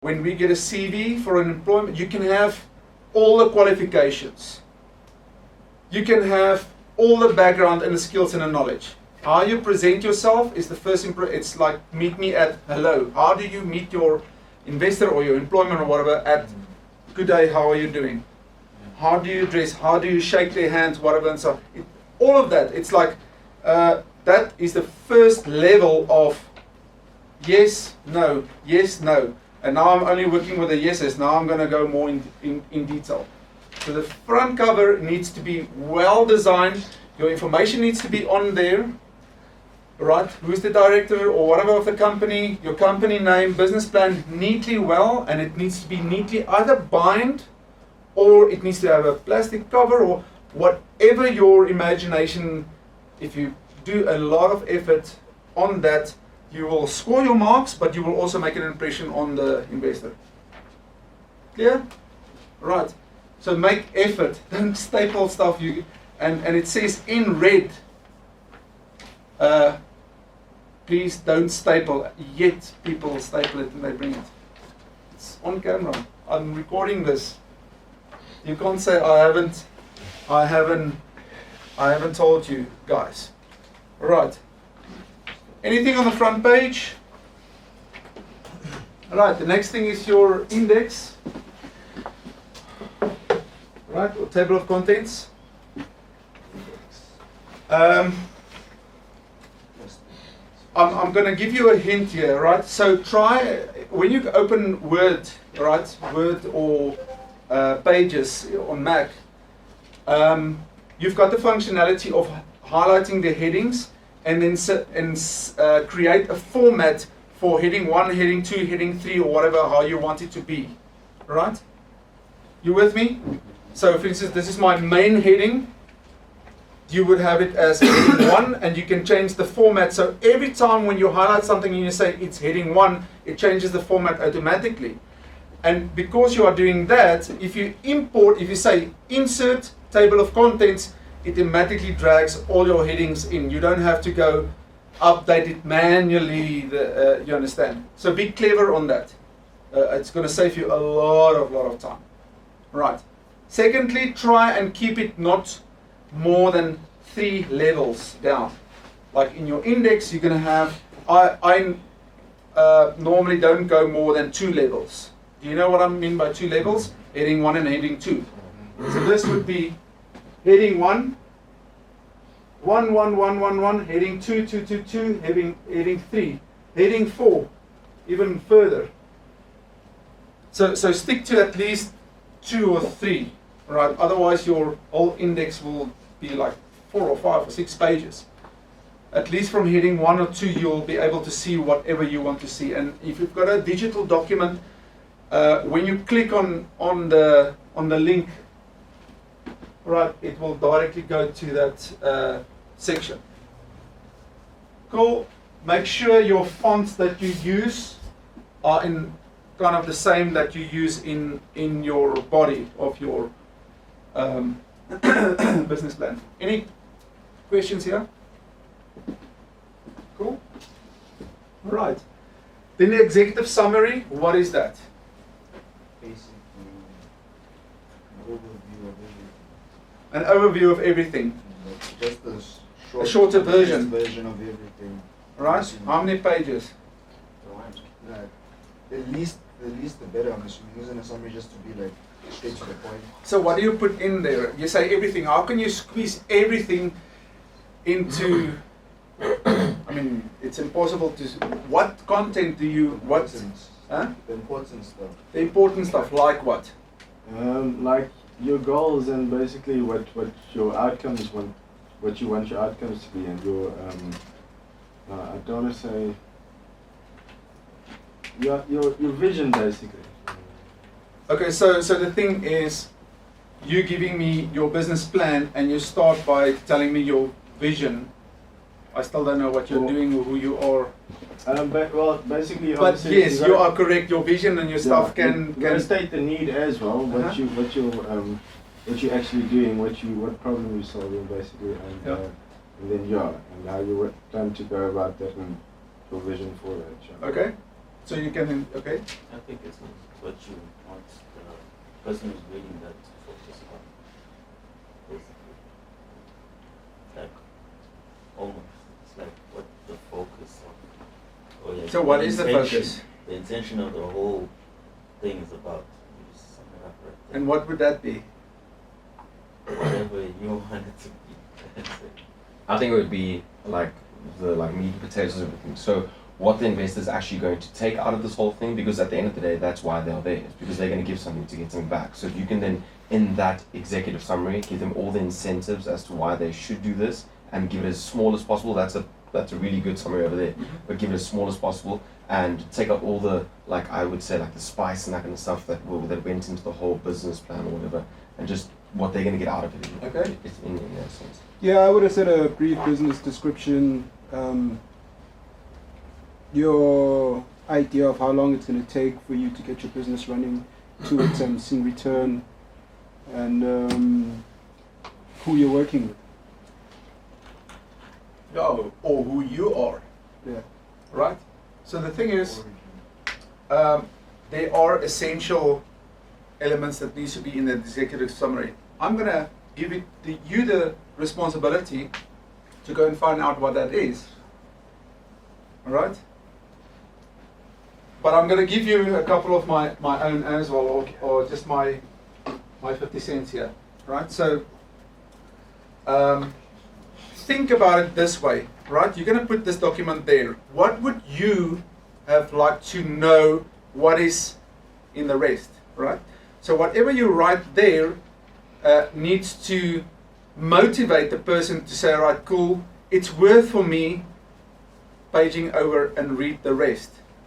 when we get a CV for an employment, you can have all the qualifications. You can have all the background and the skills and the knowledge. How you present yourself is the first impression. It's like meet me at hello. How do you meet your investor or your employment or whatever at good day, how are you doing? How do you dress? How do you shake their hands, whatever and so on. All of that, it's like that is the first level of yes, no, yes, no. And now I'm only working with the yeses. Now I'm going to go more in detail. So the front cover needs to be well designed. Your information needs to be on there. Right? Who's the director or whatever of the company, your company name, business plan, neatly well, and it needs to be neatly either bind or it needs to have a plastic cover or whatever your imagination. If you do a lot of effort on that, you will score your marks, but you will also make an impression on the investor. Clear? Right. So make effort. Don't staple stuff. And it says in red, please don't staple. Yet people staple it and they bring it. It's on camera. I'm recording this. You can't say I haven't told you guys. Right. Anything on the front page? Right, the next thing is your index. Right, or table of contents. I'm going to give you a hint here, right? So try, when you open Word, right, Word or Pages on Mac, you've got the functionality of highlighting the headings and then create a format for heading 1, heading 2, heading 3, or whatever, how you want it to be, right? You with me? So for instance, this is my main heading. You would have it as heading 1, and you can change the format. So every time when you highlight something and you say it's heading 1, it changes the format automatically. And because you are doing that, if you say insert table of contents, it automatically drags all your headings in. You don't have to go update it manually, you understand. So be clever on that. It's going to save you a lot of time. Right. Secondly, try and keep it not more than 3 levels down. Like in your index, you're going to have, I normally don't go more than 2 levels. Do you know what I mean by 2 levels? Heading 1 and heading 2. So this would be heading 1, 1, 1, 1, 1, 1, heading 2, 2, 2, 2, heading 3, heading 4, even further. So stick to at least 2 or 3, right? Otherwise your whole index will be like 4 or 5 or 6 pages. At least from heading 1 or 2, you'll be able to see whatever you want to see. And if you've got a digital document, when you click on the link, right, it will directly go to that section. Cool. Make sure your fonts that you use are in kind of the same that you use in your body of your business plan. Any questions here? Cool. All right. Then the executive summary, what is that? Basically, an overview of everything. Just a shorter version of everything. Right? How many pages? The least the better. I'm assuming using a summary just to be like straight to the point. So what do you put in there? You say everything. How can you squeeze everything into? I mean, it's impossible to. What content do you? What? Huh? The important stuff. The important stuff, like what? Like your goals and basically what your outcomes what you want your outcomes to be, and your I don't want to say your vision basically. Okay, so the thing is, you giving me your business plan and you start by telling me your vision. I still don't know what you're doing or who you are. Basically. But yes, you are correct. Your vision and your stuff can state the need as well. What you're actually doing, what problem you're solving basically, and then and how you plan to go about that and your vision for that. Okay, So you can, okay? I think it's what you want the person who's reading that to focus on, basically. Like, almost, it's like what the focus of. Or like So what the is the intention- focus? The intention of the whole thing is about. You just sum it up right there. And what would that be? Whatever you want it to be. That's it. I think it would be like the meat and potatoes of everything. So what the investor is actually going to take out of this whole thing, because at the end of the day, that's why they're there. It's because they're going to give something to get something back. So if you can then, in that executive summary, give them all the incentives as to why they should do this, and give it as small as possible. That's a really good summary over there. But give it as small as possible, and take out all the, like I would say, like the spice and that kind of stuff that went into the whole business plan or whatever, and just what they're going to get out of it. Okay. It's in that sense. Yeah, I would have said a brief business description, your idea of how long it's going to take for you to get your business running to its seeing return, and who you're working with. No, or who you are, Yeah. right? So the thing is, there are essential elements that needs to be in the executive summary. I'm going to give you the responsibility to go and find out what that is. All right? But I'm going to give you a couple of my own as well, or just my 50 cents here. Right? So think about it this way, right? You're going to put this document there. What would you have liked to know what is in the rest, right? So whatever you write there needs to motivate the person to say, all right, cool, it's worth for me paging over and read the rest.